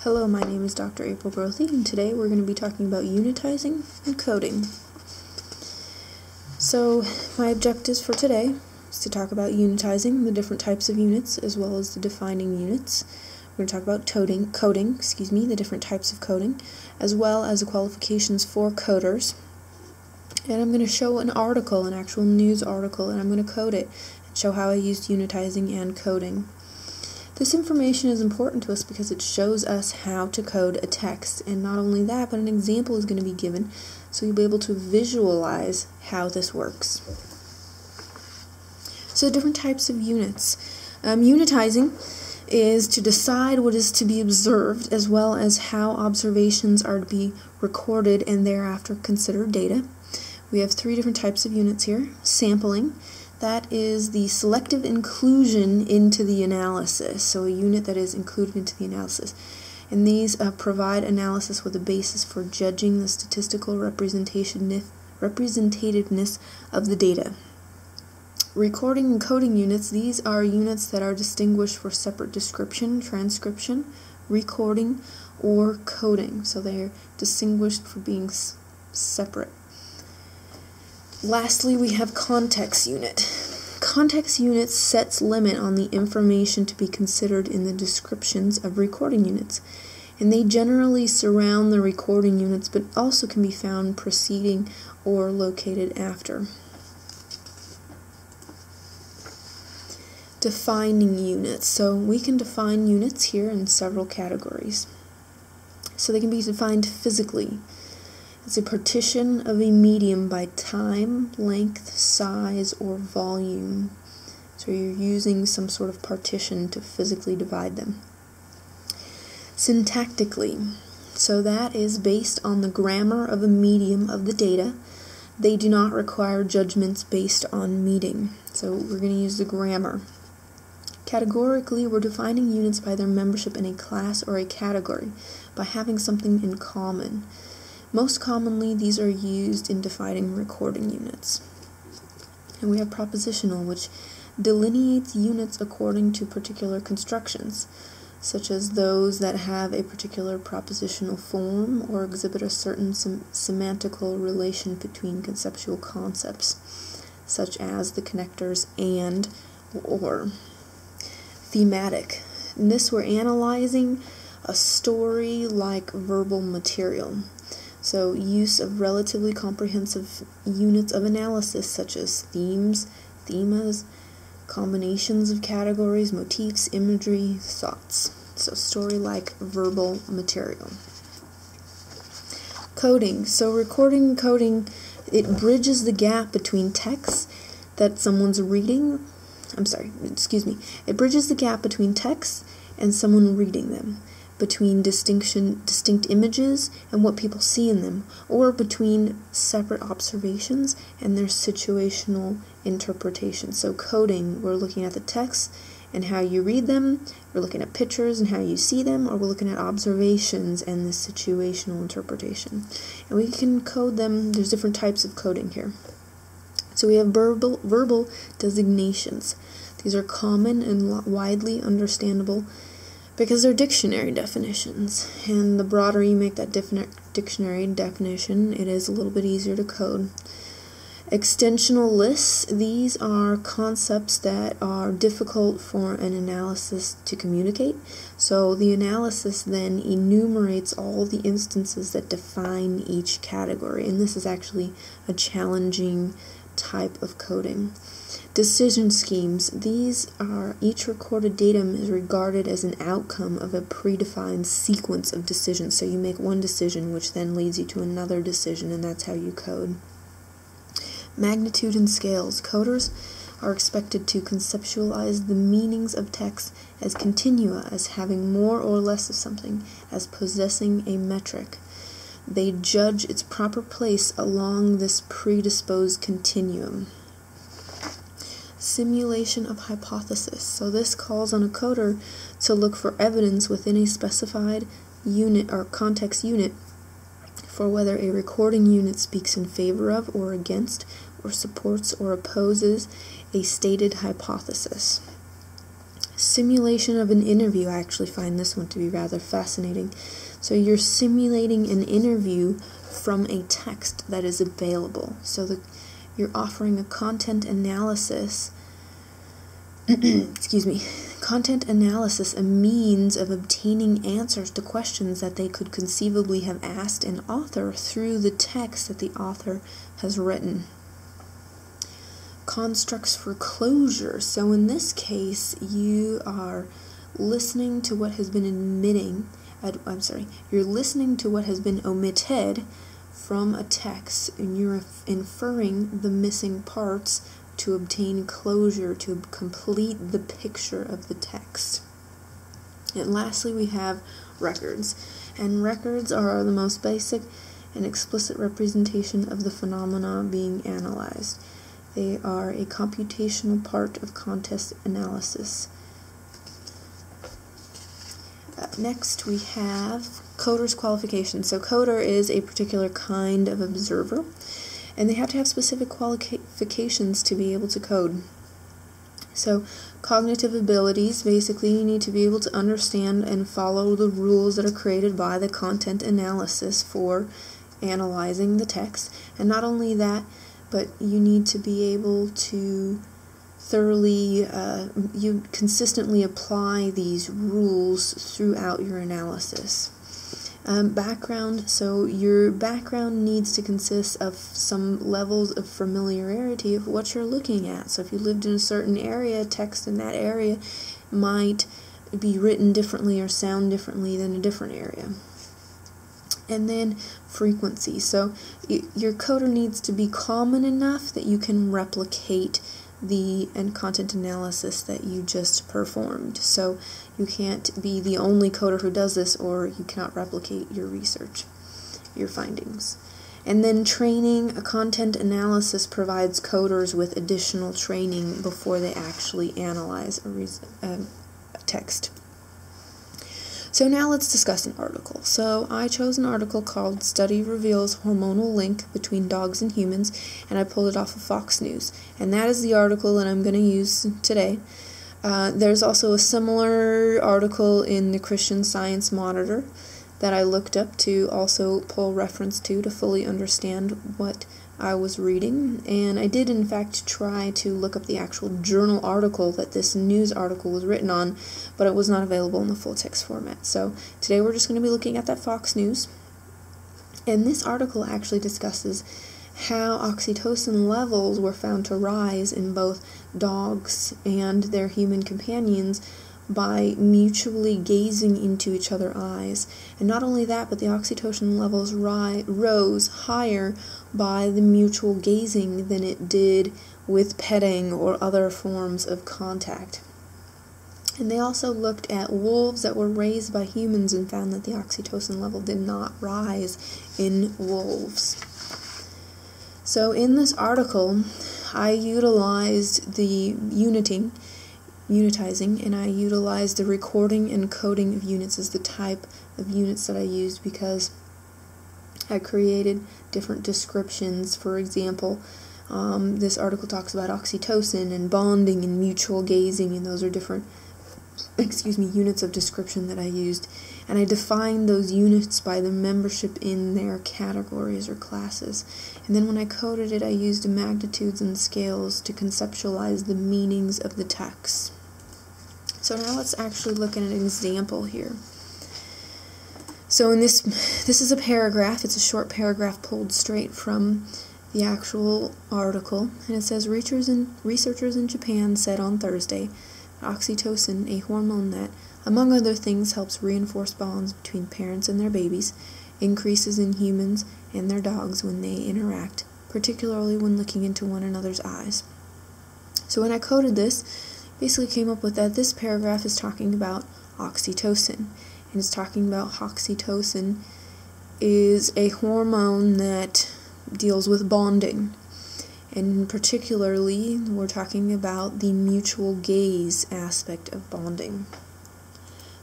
Hello, my name is Dr. April Grothy, and today we're going to be talking about unitizing and coding. So, my objectives for today is to talk about unitizing, the different types of units, as well as the defining units. We're going to talk about coding, the different types of coding, as well as the qualifications for coders. And I'm going to show an actual news article, and I'm going to code it and show how I used unitizing and coding. This information is important to us because it shows us how to code a text, and not only that, but an example is going to be given, so you'll be able to visualize how this works. So different types of units. Unitizing is to decide what is to be observed, as well as how observations are to be recorded and thereafter considered data. We have three different types of units here. Sampling. That is the selective inclusion into the analysis, so a unit that is included into the analysis. And these provide analysis with a basis for judging the statistical representativeness of the data. Recording and coding units, these are units that are distinguished for separate description, transcription, recording, or coding. So they're distinguished for being separate. Lastly, we have context unit. Context unit sets limit on the information to be considered in the descriptions of recording units, and they generally surround the recording units, but also can be found preceding or located after. Defining units. So we can define units here in several categories. So they can be defined physically. It's a partition of a medium by time, length, size, or volume. So you're using some sort of partition to physically divide them. Syntactically, so that is based on the grammar of a medium of the data. They do not require judgments based on meaning. So we're going to use the grammar. Categorically, we're defining units by their membership in a class or a category, by having something in common. Most commonly, these are used in defining recording units. And we have propositional, which delineates units according to particular constructions, such as those that have a particular propositional form or exhibit a certain semantical relation between conceptual concepts, such as the connectors and or. Thematic. In this, we're analyzing a story like verbal material. So use of relatively comprehensive units of analysis such as themes, themas, combinations of categories, motifs, imagery, thoughts. So story like verbal material. Coding. So recording and coding, it bridges the gap between texts that someone's reading. It bridges the gap between texts and someone reading them, between distinct images and what people see in them, or between separate observations and their situational interpretation. So coding, we're looking at the text and how you read them, we're looking at pictures and how you see them, or we're looking at observations and the situational interpretation. And we can code them. There's different types of coding here. So we have verbal designations. These are common and widely understandable because they're dictionary definitions, and the broader you make that dictionary definition, it is a little bit easier to code. Extensional lists, these are concepts that are difficult for an analysis to communicate, so the analysis then enumerates all the instances that define each category, and this is actually a challenging type of coding. Decision schemes, these are, each recorded datum is regarded as an outcome of a predefined sequence of decisions. So you make one decision, which then leads you to another decision, and that's how you code. Magnitude and scales. Coders are expected to conceptualize the meanings of text as continua, as having more or less of something, as possessing a metric. They judge its proper place along this predisposed continuum. Simulation of hypothesis. So this calls on a coder to look for evidence within a specified unit or context unit for whether a recording unit speaks in favor of or against or supports or opposes a stated hypothesis. Simulation of an interview. I actually find this one to be rather fascinating. So you're simulating an interview from a text that is available. So you're offering a content analysis, excuse me, content analysis, a means of obtaining answers to questions that they could conceivably have asked an author through the text that the author has written. Constructs for closure. So in this case, you are listening to what has been you're listening to what has been omitted from a text, and you're inferring the missing parts to obtain closure, to complete the picture of the text. And lastly, we have records. And records are the most basic and explicit representation of the phenomena being analyzed. They are a computational part of context analysis. Next, we have coder's qualifications. So coder is a particular kind of observer, and they have to have specific qualifications to be able to code. So cognitive abilities, basically you need to be able to understand and follow the rules that are created by the content analysis for analyzing the text. And not only that, but you need to be able to thoroughly, you consistently apply these rules throughout your analysis. Background, so your background needs to consist of some levels of familiarity of what you're looking at. So if you lived in a certain area, text in that area might be written differently or sound differently than a different area. And then frequency. So your coder needs to be common enough that you can replicate the content analysis that you just performed. So you can't be the only coder who does this, or you cannot replicate your research, your findings. And then training. A content analysis provides coders with additional training before they actually analyze a text. So now let's discuss an article. So I chose an article called Study Reveals Hormonal Link Between Dogs and Humans, and I pulled it off of Fox News. And that is the article that I'm going to use today. There's also a similar article in the Christian Science Monitor that I looked up to also pull reference to fully understand what I was reading. And I did in fact try to look up the actual journal article that this news article was written on, but it was not available in the full text format. So today we're just going to be looking at that Fox News. And this article actually discusses how oxytocin levels were found to rise in both dogs and their human companions by mutually gazing into each other's eyes. And not only that, but the oxytocin levels rose higher by the mutual gazing than it did with petting or other forms of contact. And they also looked at wolves that were raised by humans and found that the oxytocin level did not rise in wolves. So in this article, I utilized the unitizing, and I utilized the recording and coding of units as the type of units that I used, because I created different descriptions. For example, this article talks about oxytocin and bonding and mutual gazing, and those are different units of description that I used. And I defined those units by the membership in their categories or classes. And then when I coded it, I used magnitudes and scales to conceptualize the meanings of the text. So now let's actually look at an example here. So in this is a paragraph. It's a short paragraph pulled straight from the actual article. And it says, researchers in Japan said on Thursday, oxytocin, a hormone that, among other things, helps reinforce bonds between parents and their babies, increases in humans and their dogs when they interact, particularly when looking into one another's eyes. So when I coded this, basically came up with that this paragraph is talking about oxytocin, and it's talking about oxytocin is a hormone that deals with bonding. And particularly, we're talking about the mutual gaze aspect of bonding.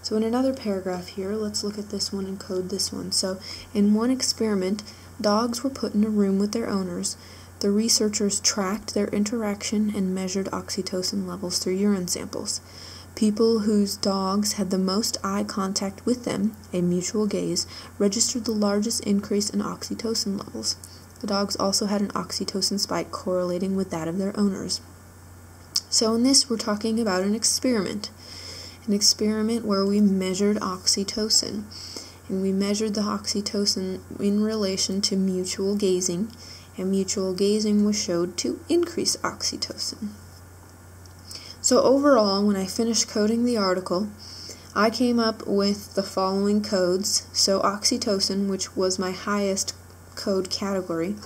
So in another paragraph here, let's look at this one and code this one. So in one experiment, dogs were put in a room with their owners. The researchers tracked their interaction and measured oxytocin levels through urine samples. People whose dogs had the most eye contact with them, a mutual gaze, registered the largest increase in oxytocin levels. The dogs also had an oxytocin spike correlating with that of their owners. So in this, we're talking about an experiment where we measured oxytocin. And we measured the oxytocin in relation to mutual gazing, and mutual gazing was showed to increase oxytocin. So overall, when I finished coding the article, I came up with the following codes. So oxytocin, which was my highest code category,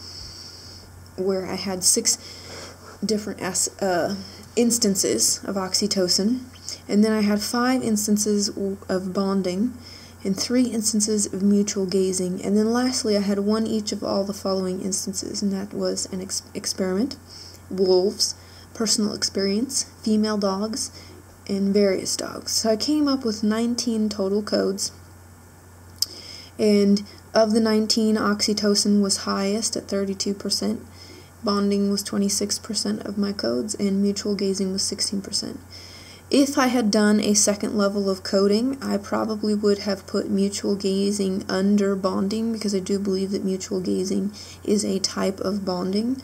where I had 6 different instances of oxytocin, and then I had 5 instances of bonding, and 3 instances of mutual gazing, and then lastly I had 1 each of all the following instances, and that was an experiment, wolves, personal experience, female dogs, and various dogs. So I came up with 19 total codes, and of the 19, oxytocin was highest at 32%, bonding was 26% of my codes, and mutual gazing was 16%. If I had done a second level of coding, I probably would have put mutual gazing under bonding, because I do believe that mutual gazing is a type of bonding.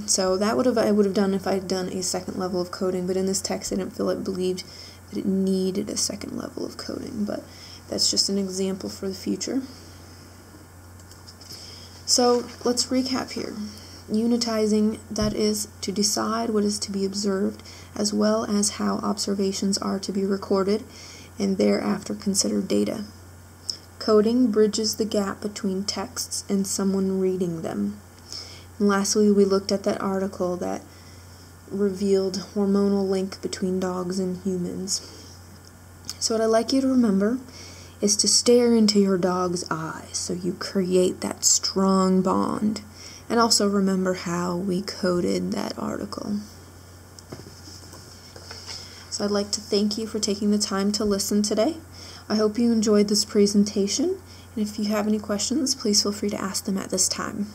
So that I would have done if I had done a second level of coding, but in this text I didn't feel it believed that it needed a second level of coding, but that's just an example for the future. So let's recap here. Unitizing, that is, to decide what is to be observed, as well as how observations are to be recorded, and thereafter consider data. Coding bridges the gap between texts and someone reading them. And lastly, we looked at that article that revealed hormonal link between dogs and humans. So what I'd like you to remember is to stare into your dog's eyes so you create that strong bond. And also remember how we coded that article. So I'd like to thank you for taking the time to listen today. I hope you enjoyed this presentation, and if you have any questions, please feel free to ask them at this time.